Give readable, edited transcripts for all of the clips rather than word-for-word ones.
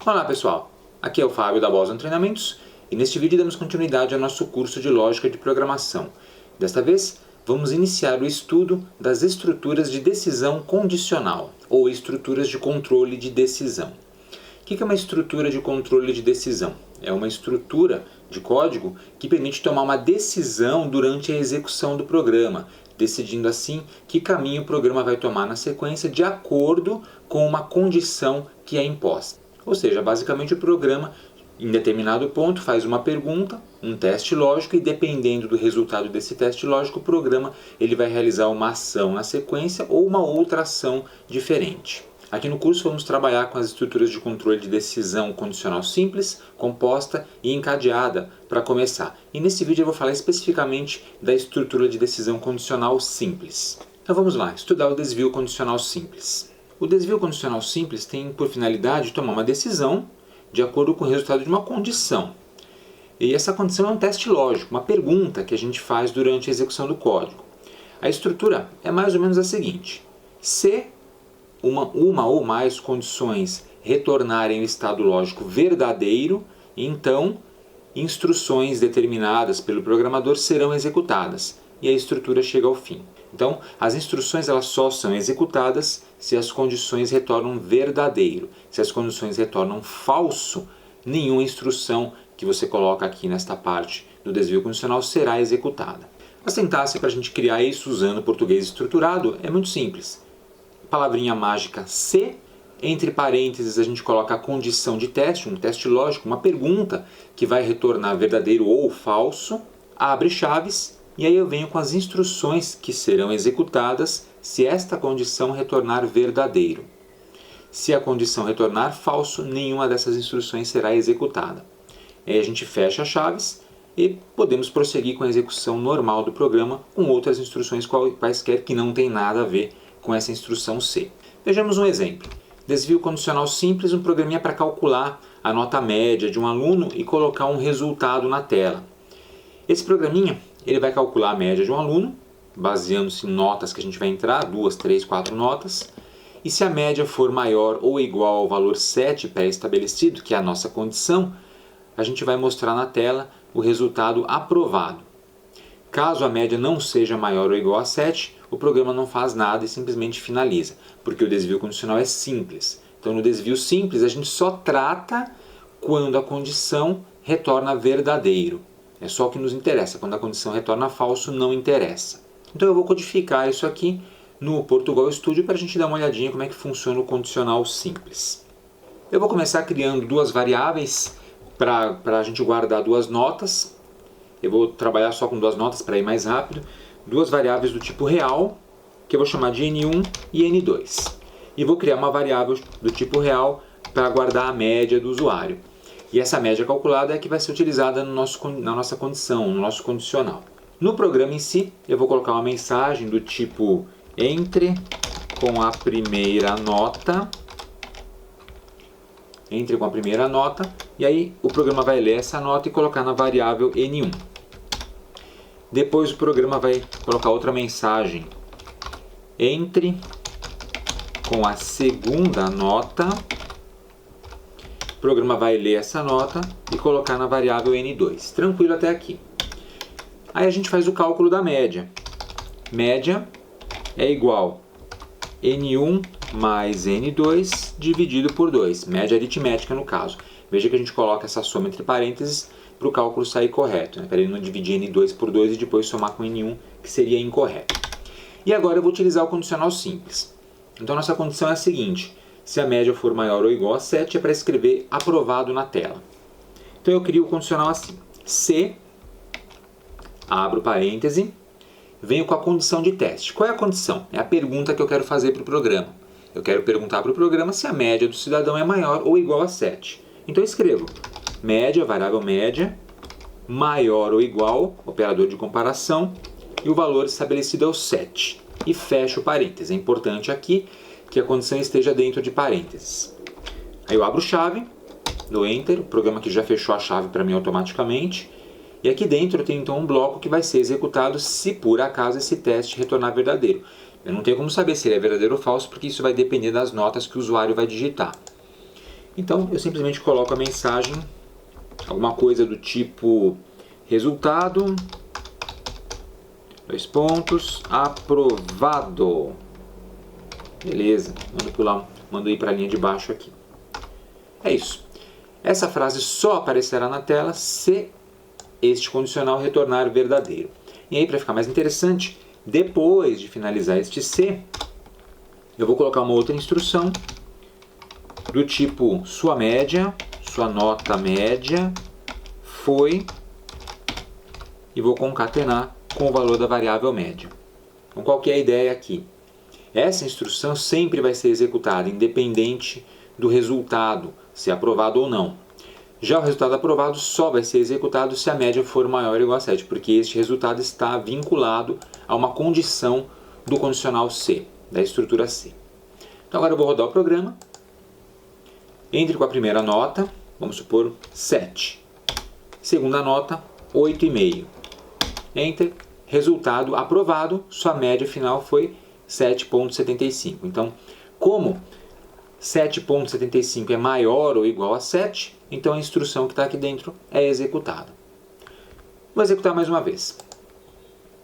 Olá pessoal, aqui é o Fábio da Boston Treinamentos e neste vídeo damos continuidade ao nosso curso de Lógica de Programação. Desta vez vamos iniciar o estudo das estruturas de decisão condicional ou estruturas de controle de decisão. O que é uma estrutura de controle de decisão? É uma estrutura de código que permite tomar uma decisão durante a execução do programa, decidindo assim que caminho o programa vai tomar na sequência de acordo com uma condição que é imposta. Ou seja, basicamente o programa, em determinado ponto, faz uma pergunta, um teste lógico, e dependendo do resultado desse teste lógico, o programa ele vai realizar uma ação na sequência ou uma outra ação diferente. Aqui no curso vamos trabalhar com as estruturas de controle de decisão condicional simples, composta e encadeada para começar. E nesse vídeo eu vou falar especificamente da estrutura de decisão condicional simples. Então vamos lá, estudar o desvio condicional simples. O desvio condicional simples tem por finalidade tomar uma decisão de acordo com o resultado de uma condição. E essa condição é um teste lógico, uma pergunta que a gente faz durante a execução do código. A estrutura é mais ou menos a seguinte: se uma ou mais condições retornarem o estado lógico verdadeiro, então instruções determinadas pelo programador serão executadas e a estrutura chega ao fim. Então, as instruções elas só são executadas se as condições retornam verdadeiro. Se as condições retornam falso, nenhuma instrução que você coloca aqui nesta parte do desvio condicional será executada. A sintaxe para a gente criar isso usando o português estruturado é muito simples. Palavrinha mágica se, entre parênteses a gente coloca a condição de teste, um teste lógico, uma pergunta que vai retornar verdadeiro ou falso, abre chaves, e aí eu venho com as instruções que serão executadas se esta condição retornar verdadeiro. Se a condição retornar falso, nenhuma dessas instruções será executada. Aí a gente fecha as chaves e podemos prosseguir com a execução normal do programa com outras instruções quaisquer que não tem nada a ver com essa instrução C. Vejamos um exemplo. Desvio condicional simples, um programinha para calcular a nota média de um aluno e colocar um resultado na tela. Esse programinha ele vai calcular a média de um aluno, baseando-se em notas que a gente vai entrar, 2, 3, 4 notas. E se a média for maior ou igual ao valor 7 pré-estabelecido, que é a nossa condição, a gente vai mostrar na tela o resultado aprovado. Caso a média não seja maior ou igual a 7, o programa não faz nada e simplesmente finaliza, porque o desvio condicional é simples. Então no desvio simples a gente só trata quando a condição retorna verdadeiro. É só o que nos interessa. Quando a condição retorna falso, não interessa. Então eu vou codificar isso aqui no Portugal Studio para a gente dar uma olhadinha como é que funciona o condicional simples. Eu vou começar criando duas variáveis para a gente guardar duas notas. Eu vou trabalhar só com duas notas para ir mais rápido. Duas variáveis do tipo real, que eu vou chamar de N1 e N2. E vou criar uma variável do tipo real para guardar a média do usuário. E essa média calculada é que vai ser utilizada na nossa condição, no nosso condicional. No programa em si, eu vou colocar uma mensagem do tipo entre com a primeira nota. Entre com a primeira nota. E aí o programa vai ler essa nota e colocar na variável N1. Depois o programa vai colocar outra mensagem. Entre com a segunda nota. O programa vai ler essa nota e colocar na variável N2. Tranquilo até aqui. Aí a gente faz o cálculo da média. Média é igual N1 mais N2 dividido por 2. Média aritmética no caso. Veja que a gente coloca essa soma entre parênteses para o cálculo sair correto, para ele não dividir N2 por 2 e depois somar com N1, que seria incorreto. E agora eu vou utilizar o condicional simples. Então nossa condição é a seguinte: se a média for maior ou igual a 7, é para escrever aprovado na tela. Então eu crio o condicional assim: se, abro parêntese, venho com a condição de teste. Qual é a condição? É a pergunta que eu quero fazer para o programa. Eu quero perguntar para o programa se a média do cidadão é maior ou igual a 7. Então eu escrevo média, variável média, maior ou igual, operador de comparação, e o valor estabelecido é o 7. E fecho parênteses. É importante aqui que a condição esteja dentro de parênteses. Aí eu abro chave, dou Enter, o programa aqui já fechou a chave para mim automaticamente. E aqui dentro eu tenho então um bloco que vai ser executado se por acaso esse teste retornar verdadeiro. Eu não tenho como saber se ele é verdadeiro ou falso, porque isso vai depender das notas que o usuário vai digitar. Então eu simplesmente coloco a mensagem, alguma coisa do tipo resultado, dois pontos, aprovado. Beleza, mando ir para a linha de baixo aqui. É isso. Essa frase só aparecerá na tela se este condicional retornar verdadeiro. E aí, para ficar mais interessante, depois de finalizar este se, eu vou colocar uma outra instrução do tipo sua nota média foi, e vou concatenar com o valor da variável média. Então, qual que é a ideia aqui? Essa instrução sempre vai ser executada, independente do resultado, se é aprovado ou não. Já o resultado aprovado só vai ser executado se a média for maior ou igual a 7, porque este resultado está vinculado a uma condição do condicional C, da estrutura C. Então agora eu vou rodar o programa. Entre com a primeira nota, vamos supor 7. Segunda nota, 8,5. Enter. Resultado aprovado, sua média final foi 7,75. Então, como 7,75 é maior ou igual a 7, então a instrução que está aqui dentro é executada. Vou executar mais uma vez.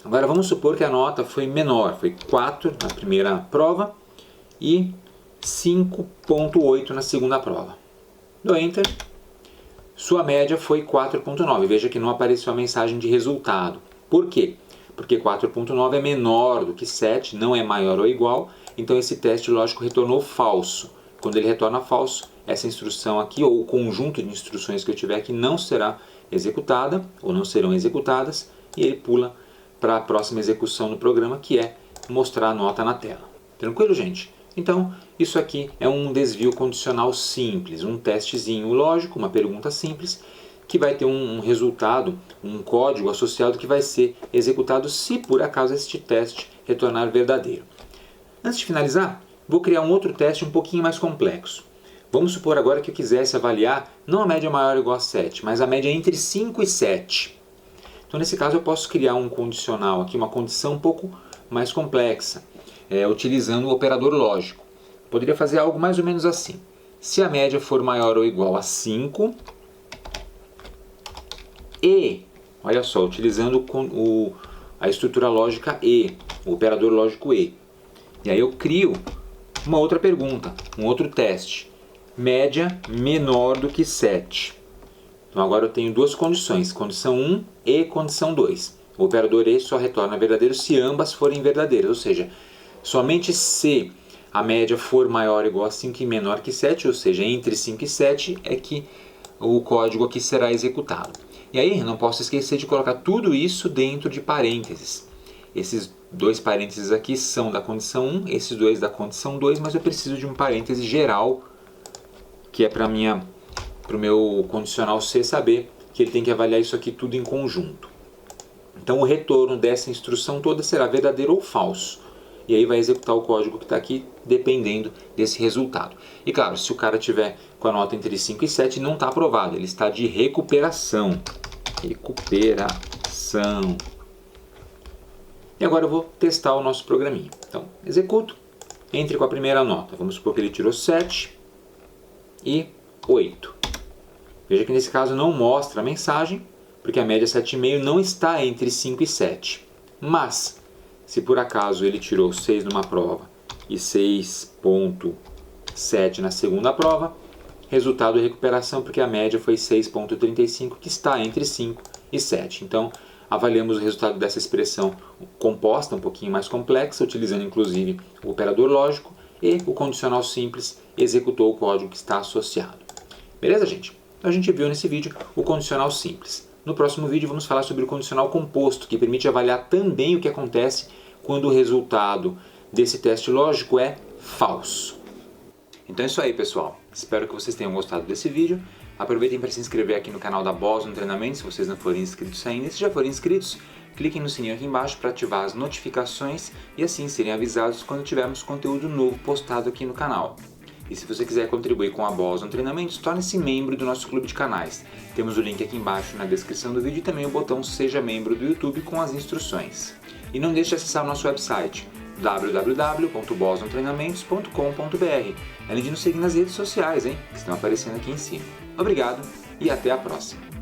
Agora vamos supor que a nota foi menor, foi 4 na primeira prova e 5,8 na segunda prova. Dou Enter. Sua média foi 4,9. Veja que não apareceu a mensagem de resultado. Por quê? Porque 4,9 é menor do que 7, não é maior ou igual, então esse teste lógico retornou falso. Quando ele retorna falso, essa instrução aqui, ou o conjunto de instruções que eu tiver aqui, não será executada, ou não serão executadas, e ele pula para a próxima execução no programa, que é mostrar a nota na tela. Tranquilo, gente? Então, isso aqui é um desvio condicional simples, um testezinho lógico, uma pergunta simples, que vai ter um resultado, um código associado que vai ser executado se por acaso este teste retornar verdadeiro. Antes de finalizar, vou criar um outro teste um pouquinho mais complexo. Vamos supor agora que eu quisesse avaliar não a média maior ou igual a 7, mas a média entre 5 e 7. Então nesse caso eu posso criar um condicional aqui, uma condição um pouco mais complexa, utilizando o operador lógico. Poderia fazer algo mais ou menos assim. Se a média for maior ou igual a 5, e, olha só, utilizando a estrutura lógica E, o operador lógico E. E aí eu crio uma outra pergunta, um outro teste. Média menor do que 7. Então agora eu tenho duas condições, condição 1 e condição 2. O operador E só retorna verdadeiro se ambas forem verdadeiras, ou seja, somente se a média for maior ou igual a 5 e menor que 7, ou seja, entre 5 e 7, é que o código aqui será executado. E aí, não posso esquecer de colocar tudo isso dentro de parênteses. Esses dois parênteses aqui são da condição 1, esses dois da condição 2, mas eu preciso de um parêntese geral, que é para o meu condicional C saber que ele tem que avaliar isso aqui tudo em conjunto. Então o retorno dessa instrução toda será verdadeiro ou falso. E aí vai executar o código que está aqui, dependendo desse resultado. E claro, se o cara tiver com a nota entre 5 e 7, não está aprovado, ele está de recuperação. Recuperação. E agora eu vou testar o nosso programinha. Então, executo, entre com a primeira nota. Vamos supor que ele tirou 7 e 8. Veja que nesse caso não mostra a mensagem, porque a média 7,5 não está entre 5 e 7. Mas, se por acaso ele tirou 6 numa prova e 6,7 na segunda prova, resultado de recuperação, porque a média foi 6,35, que está entre 5 e 7. Então, avaliamos o resultado dessa expressão composta, um pouquinho mais complexa, utilizando inclusive o operador lógico, e o condicional simples executou o código que está associado. Beleza, gente? Então, a gente viu nesse vídeo o condicional simples. No próximo vídeo vamos falar sobre o condicional composto, que permite avaliar também o que acontece quando o resultado desse teste lógico é falso. Então é isso aí, pessoal. Espero que vocês tenham gostado desse vídeo. Aproveitem para se inscrever aqui no canal da Boston Treinamento, se vocês não forem inscritos ainda. E se já forem inscritos, cliquem no sininho aqui embaixo para ativar as notificações e assim serem avisados quando tivermos conteúdo novo postado aqui no canal. E se você quiser contribuir com a Boston Treinamentos, torne-se membro do nosso clube de canais. Temos o link aqui embaixo na descrição do vídeo e também o botão Seja Membro do YouTube com as instruções. E não deixe de acessar o nosso website www.bosontreinamentos.com.br, além de nos seguir nas redes sociais, que estão aparecendo aqui em cima. Obrigado e até a próxima!